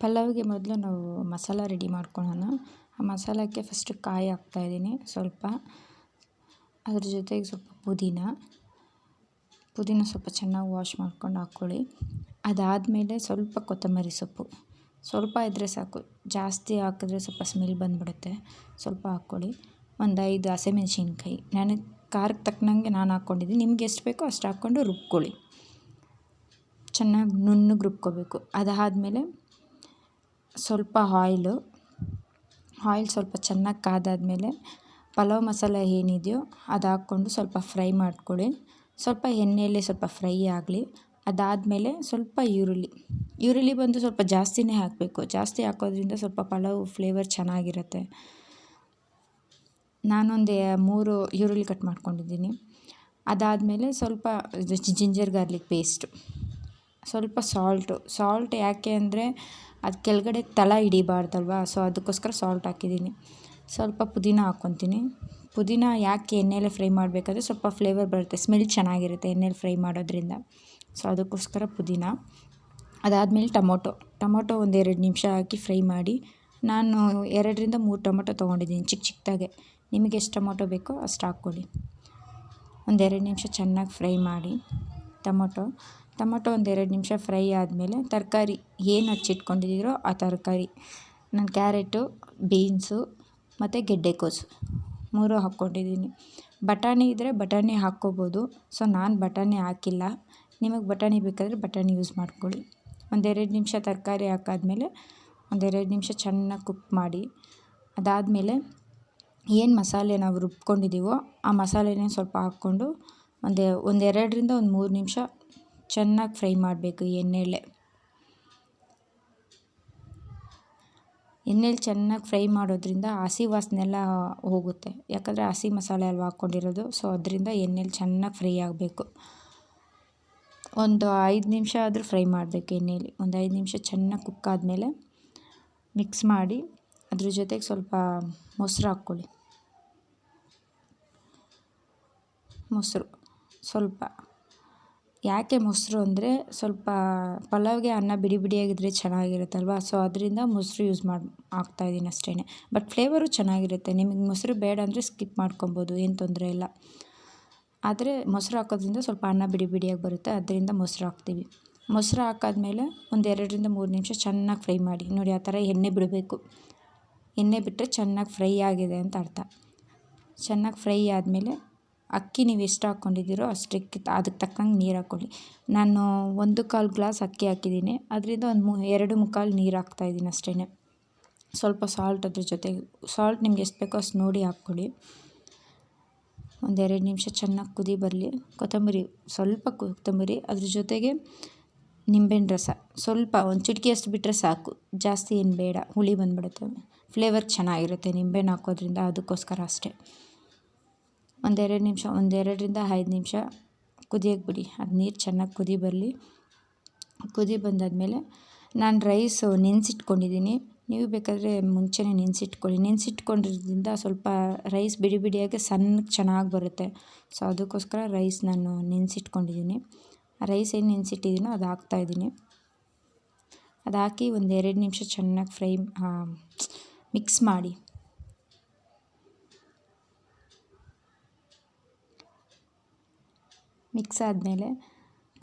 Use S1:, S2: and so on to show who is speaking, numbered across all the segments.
S1: ಪಲಾವ್ಗೆ ಮೊದಲು ನಾವು ಮಸಾಲ ರೆಡಿ ಮಾಡ್ಕೊಳ್ಳೋಣ. ಆ ಮಸಾಲಕ್ಕೆ ಫಸ್ಟು ಕಾಯಿ ಹಾಕ್ತಾಯಿದ್ದೀನಿ ಸ್ವಲ್ಪ, ಅದ್ರ ಜೊತೆಗೆ ಸ್ವಲ್ಪ ಪುದೀನ ಸ್ವಲ್ಪ ಚೆನ್ನಾಗಿ ವಾಶ್ ಮಾಡ್ಕೊಂಡು ಹಾಕ್ಕೊಳ್ಳಿ. ಅದಾದಮೇಲೆ ಸ್ವಲ್ಪ ಕೊತ್ತಂಬರಿ ಸೊಪ್ಪು ಸ್ವಲ್ಪ ಇದ್ದರೆ ಸಾಕು, ಜಾಸ್ತಿ ಹಾಕಿದ್ರೆ ಸ್ವಲ್ಪ ಸ್ಮೆಲ್ ಬಂದುಬಿಡುತ್ತೆ. ಸ್ವಲ್ಪ ಹಾಕ್ಕೊಳ್ಳಿ. ಒಂದು 5 ಹಸಿಮೆಣ್ಸಿನ್ಕಾಯಿ, ನನಗೆ ಖಾರಕ್ಕೆ ತಕ್ಕನಂಗೆ ನಾನು ಹಾಕ್ಕೊಂಡಿದ್ದೀನಿ, ನಿಮ್ಗೆ ಎಷ್ಟು ಬೇಕೋ ಅಷ್ಟು ಹಾಕ್ಕೊಂಡು ರುಬ್ಕೊಳ್ಳಿ. ಚೆನ್ನಾಗಿ ನುಣ್ಣಗೆ ರುಬ್ಕೋಬೇಕು. ಅದಾದಮೇಲೆ ಸ್ವಲ್ಪ ಆಯಿಲ್ ಸ್ವಲ್ಪ ಚೆನ್ನಾಗಿ ಕಾದಾದಮೇಲೆ ಪಲಾವ್ ಮಸಾಲ ಏನಿದೆಯೋ ಅದು ಹಾಕ್ಕೊಂಡು ಸ್ವಲ್ಪ ಫ್ರೈ ಮಾಡ್ಕೊಳ್ಳಿ. ಸ್ವಲ್ಪ ಎಣ್ಣೆಯಲ್ಲಿ ಸ್ವಲ್ಪ ಫ್ರೈ ಆಗಲಿ. ಅದಾದಮೇಲೆ ಸ್ವಲ್ಪ ಈರುಳ್ಳಿ ಬಂದು ಸ್ವಲ್ಪ ಜಾಸ್ತಿನೇ ಹಾಕಬೇಕು. ಜಾಸ್ತಿ ಹಾಕೋದ್ರಿಂದ ಸ್ವಲ್ಪ ಪಲಾವ್ ಫ್ಲೇವರ್ ಚೆನ್ನಾಗಿರುತ್ತೆ. ನಾನೊಂದು 3 ಈರುಳ್ಳಿ ಕಟ್ ಮಾಡ್ಕೊಂಡಿದ್ದೀನಿ. ಅದಾದಮೇಲೆ ಸ್ವಲ್ಪ ಜಿಂಜರ್ ಗಾರ್ಲಿಕ್ ಪೇಸ್ಟು, ಸ್ವಲ್ಪ ಸಾಲ್ಟ್ ಯಾಕೆ ಅಂದರೆ ಅದು ಕೆಳಗಡೆ ತಳ ಹಿಡಿಬಾರ್ದಲ್ವ, ಸೊ ಅದಕ್ಕೋಸ್ಕರ ಸಾಲ್ಟ್ ಹಾಕಿದ್ದೀನಿ. ಸ್ವಲ್ಪ ಪುದೀನ ಹಾಕ್ಕೊತೀನಿ. ಪುದೀನ ಯಾಕೆ ಎಣ್ಣೆಯಲ್ಲೇ ಫ್ರೈ ಮಾಡಬೇಕಾದ್ರೆ ಸ್ವಲ್ಪ ಫ್ಲೇವರ್ ಬರುತ್ತೆ, ಸ್ಮೆಲ್ ಚೆನ್ನಾಗಿರುತ್ತೆ ಎಣ್ಣೆಲಿ ಫ್ರೈ ಮಾಡೋದ್ರಿಂದ, ಸೊ ಅದಕ್ಕೋಸ್ಕರ ಪುದೀನ. ಅದಾದಮೇಲೆ ಟೊಮೊಟೊ ಒಂದು 2 ನಿಮಿಷ ಹಾಕಿ ಫ್ರೈ ಮಾಡಿ. ನಾನು 2ರಿಂದ 3 ಟೊಮೊಟೊ ತೊಗೊಂಡಿದ್ದೀನಿ ಚಿಕ್ಕದಾಗೆ. ನಿಮಗೆ ಎಷ್ಟು ಟೊಮೊಟೊ ಬೇಕೋ ಅಷ್ಟು ಹಾಕ್ಕೊಳ್ಳಿ. ಒಂದು 2 ನಿಮಿಷ ಚೆನ್ನಾಗಿ ಫ್ರೈ ಮಾಡಿ. ಟೊಮೊಟೊ ಒಂದು 2 ನಿಮಿಷ ಫ್ರೈ ಆದಮೇಲೆ ತರಕಾರಿ ಏನು ಹಚ್ಚಿಟ್ಕೊಂಡಿದ್ದೀರೋ ಆ ತರಕಾರಿ, ನಾನು ಕ್ಯಾರೆಟು, ಬೀನ್ಸು ಮತ್ತು ಗೆಡ್ಡೆಕೋಸು 3 ಹಾಕ್ಕೊಂಡಿದ್ದೀನಿ. ಬಟಾಣಿ ಇದ್ದರೆ ಬಟಾಣಿ ಹಾಕ್ಕೋಬೋದು, ಸೊ ನಾನು ಬಟಾಣಿ ಹಾಕಿಲ್ಲ. ನಿಮಗೆ ಬಟಾಣಿ ಬೇಕಾದರೆ ಬಟಾಣಿ ಯೂಸ್ ಮಾಡ್ಕೊಳ್ಳಿ. ಒಂದು 2 ನಿಮಿಷ ತರಕಾರಿ ಹಾಕಾದ್ಮೇಲೆ ಒಂದು 2 ನಿಮಿಷ ಚೆನ್ನಾಗಿ ಕುಕ್ ಮಾಡಿ. ಅದಾದಮೇಲೆ ಏನು ಮಸಾಲೆ ನಾವು ರುಬ್ಕೊಂಡಿದ್ದೀವೋ ಆ ಮಸಾಲೆನೇ ಸ್ವಲ್ಪ ಹಾಕ್ಕೊಂಡು ಒಂದು 2ರಿಂದ 3 ನಿಮಿಷ ಚೆನ್ನಾಗಿ ಫ್ರೈ ಮಾಡಬೇಕು ಎಣ್ಣೆಯಲ್ಲಿ ಚೆನ್ನಾಗಿ ಫ್ರೈ ಮಾಡೋದ್ರಿಂದ ಹಸಿ ವಾಸನೆ ಎಲ್ಲ ಹೋಗುತ್ತೆ. ಯಾಕಂದರೆ ಹಸಿ ಮಸಾಲೆ ಅಲ್ವಾ ಹಾಕ್ಕೊಂಡಿರೋದು, ಸೊ ಅದರಿಂದ ಎಣ್ಣೆಲಿ ಚೆನ್ನಾಗಿ ಫ್ರೈ ಆಗಬೇಕು. ಒಂದು 5 ನಿಮಿಷ ಆದರೂ ಫ್ರೈ ಮಾಡಬೇಕು ಎಣ್ಣೆಯಲ್ಲಿ. ಒಂದು 5 ನಿಮಿಷ ಚೆನ್ನಾಗಿ ಕುಕ್ ಆದಮೇಲೆ ಮಿಕ್ಸ್ ಮಾಡಿ ಅದ್ರ ಜೊತೆಗೆ ಸ್ವಲ್ಪ ಮೊಸರು ಹಾಕ್ಕೊಳ್ಳಿ. ಮೊಸರು ಸ್ವಲ್ಪ ಯಾಕೆ ಮೊಸರು ಅಂದರೆ ಸ್ವಲ್ಪ ಪಲಾವ್ಗೆ ಅನ್ನ ಬಿಡಿ ಬಿಡಿಯಾಗಿದ್ದರೆ ಚೆನ್ನಾಗಿರುತ್ತಲ್ವ, ಸೊ ಅದರಿಂದ ಮೊಸರು ಯೂಸ್ ಹಾಕ್ತಾಯಿದ್ದೀನಿ ಅಷ್ಟೇ. ಬಟ್ ಫ್ಲೇವರು ಚೆನ್ನಾಗಿರುತ್ತೆ. ನಿಮಗೆ ಮೊಸರು ಬೇಡ ಅಂದರೆ ಸ್ಕಿಪ್ ಮಾಡ್ಕೊಬೋದು, ಏನು ತೊಂದರೆ ಇಲ್ಲ. ಆದರೆ ಮೊಸರು ಹಾಕೋದ್ರಿಂದ ಸ್ವಲ್ಪ ಅನ್ನ ಬಿಡಿ ಬಿಡಿಯಾಗಿ ಬರುತ್ತೆ, ಅದರಿಂದ ಮೊಸರು ಹಾಕ್ತೀವಿ. ಮೊಸರು ಹಾಕಾದ್ಮೇಲೆ ಒಂದು 2ರಿಂದ 3 ನಿಮಿಷ ಚೆನ್ನಾಗಿ ಫ್ರೈ ಮಾಡಿ. ನೋಡಿ ಆ ಥರ ಎಣ್ಣೆ ಬಿಡಬೇಕು. ಎಣ್ಣೆ ಬಿಟ್ಟರೆ ಚೆನ್ನಾಗಿ ಫ್ರೈ ಆಗಿದೆ ಅಂತ ಅರ್ಥ. ಚೆನ್ನಾಗಿ ಫ್ರೈ ಆದಮೇಲೆ ಅಕ್ಕಿ ನೀವು ಎಷ್ಟು ಹಾಕ್ಕೊಂಡಿದ್ದೀರೋ ಅಷ್ಟಕ್ಕೆ ಅದಕ್ಕೆ ತಕ್ಕಂಗೆ ನೀರು ಹಾಕ್ಕೊಳ್ಳಿ. ನಾನು 1/4 ಗ್ಲಾಸ್ ಅಕ್ಕಿ ಹಾಕಿದ್ದೀನಿ, ಅದರಿಂದ 2 ನೀರು ಹಾಕ್ತಾಯಿದ್ದೀನಿ ಅಷ್ಟೇ. ಸ್ವಲ್ಪ ಸಾಲ್ಟ್ ಅದ್ರ ಜೊತೆಗೆ, ಸಾಲ್ಟ್ ನಿಮ್ಗೆ ಎಷ್ಟು ಬೇಕೋ ಅಷ್ಟು ನೋಡಿ ಹಾಕ್ಕೊಳ್ಳಿ. ಒಂದು 2 ನಿಮಿಷ ಚೆನ್ನಾಗಿ ಕುದಿ ಬರಲಿ. ಸ್ವಲ್ಪ ಕೊತ್ತಂಬರಿ ಅದ್ರ ಜೊತೆಗೆ ನಿಂಬೆಹಣ್ಣು ರಸ ಸ್ವಲ್ಪ ಒಂದು ಚಿಟಿಕೆಯಷ್ಟು ಬಿಟ್ಟರೆ ಸಾಕು, ಜಾಸ್ತಿ ಏನು ಬೇಡ, ಹುಳಿ ಬಂದುಬಿಡುತ್ತೆ. ಫ್ಲೇವರ್ ಚೆನ್ನಾಗಿರುತ್ತೆ ನಿಂಬೆಹಣ್ಣು ಹಾಕೋದ್ರಿಂದ, ಅದಕ್ಕೋಸ್ಕರ ಅಷ್ಟೇ. ಒಂದು 2ರಿಂದ 5 ನಿಮಿಷ ಕುದಿಯೋಕ್ಕೆ ಬಿಡಿ. ಅದು ನೀರು ಚೆನ್ನಾಗಿ ಕುದಿ ಬಂದಾದಮೇಲೆ ನಾನು ರೈಸು ನೆನೆಸಿಟ್ಕೊಂಡಿದ್ದೀನಿ. ನೀವು ಬೇಕಾದರೆ ಮುಂಚೆನೇ ನೆನೆಸಿಟ್ಕೊಳ್ಳಿ. ನೆನೆಸಿಟ್ಕೊಂಡಿರೋದ್ರಿಂದ ಸ್ವಲ್ಪ ರೈಸ್ ಬಿಡಿ ಬಿಡಿಯಾಗಿ ಸಣ್ಣಗೆ ಚೆನ್ನಾಗಿ ಬರುತ್ತೆ, ಸೊ ಅದಕ್ಕೋಸ್ಕರ ರೈಸ್ ನಾನು ನೆನೆಸಿಟ್ಕೊಂಡಿದ್ದೀನಿ. ಆ ರೈಸ್ ಏನು ನೆನೆಸಿಟ್ಟಿದ್ದೀನೋ ಅದು ಹಾಕ್ತಾಯಿದ್ದೀನಿ. ಅದು ಹಾಕಿ ಒಂದು 2 ನಿಮಿಷ ಚೆನ್ನಾಗಿ ಮಿಕ್ಸ್ ಮಾಡಿ. ಮಿಕ್ಸ್ ಆದಮೇಲೆ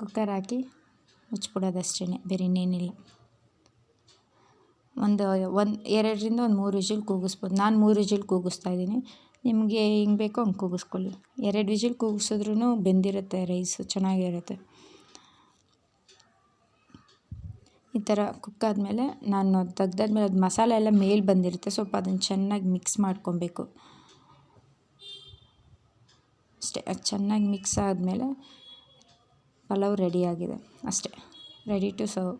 S1: ಕುಕ್ಕರ್ ಹಾಕಿ ಮುಚ್ಚಿಬಿಡೋದಷ್ಟೇ, ಬೇರೆ ಇನ್ನೇನಿಲ್ಲ. ಒಂದು 2ರಿಂದ 3 ವಿಷಲ್ ಕೂಗಿಸ್ಬೋದು. ನಾನು 3 ವಿಷಲ್ ಕೂಗಿಸ್ತಾಯಿದ್ದೀನಿ. ನಿಮಗೆ ಹೆಂಗೆ ಬೇಕೋ ಹಂಗೆ ಕೂಗಿಸ್ಕೊಳ್ಳಿ. 2 ವಿಷಲ್ ಕೂಗಿಸಿದ್ರೂ ಬೆಂದಿರುತ್ತೆ ರೈಸು, ಚೆನ್ನಾಗಿರುತ್ತೆ. ಈ ಥರ ಕುಕ್ ಆದಮೇಲೆ ನಾನು ತೆಗ್ದಾದ್ಮೇಲೆ ಅದು ಮಸಾಲೆ ಎಲ್ಲ ಮೇಲೆ ಬಂದಿರುತ್ತೆ, ಸ್ವಲ್ಪ ಅದನ್ನು ಚೆನ್ನಾಗಿ ಮಿಕ್ಸ್ ಮಾಡ್ಕೊಬೇಕು ಅಷ್ಟೇ. ಅದು ಚೆನ್ನಾಗಿ ಮಿಕ್ಸ್ ಆದಮೇಲೆ ಪಲಾವ್ ರೆಡಿಯಾಗಿದೆ ಅಷ್ಟೇ, ರೆಡಿ ಟು ಸರ್ವ್.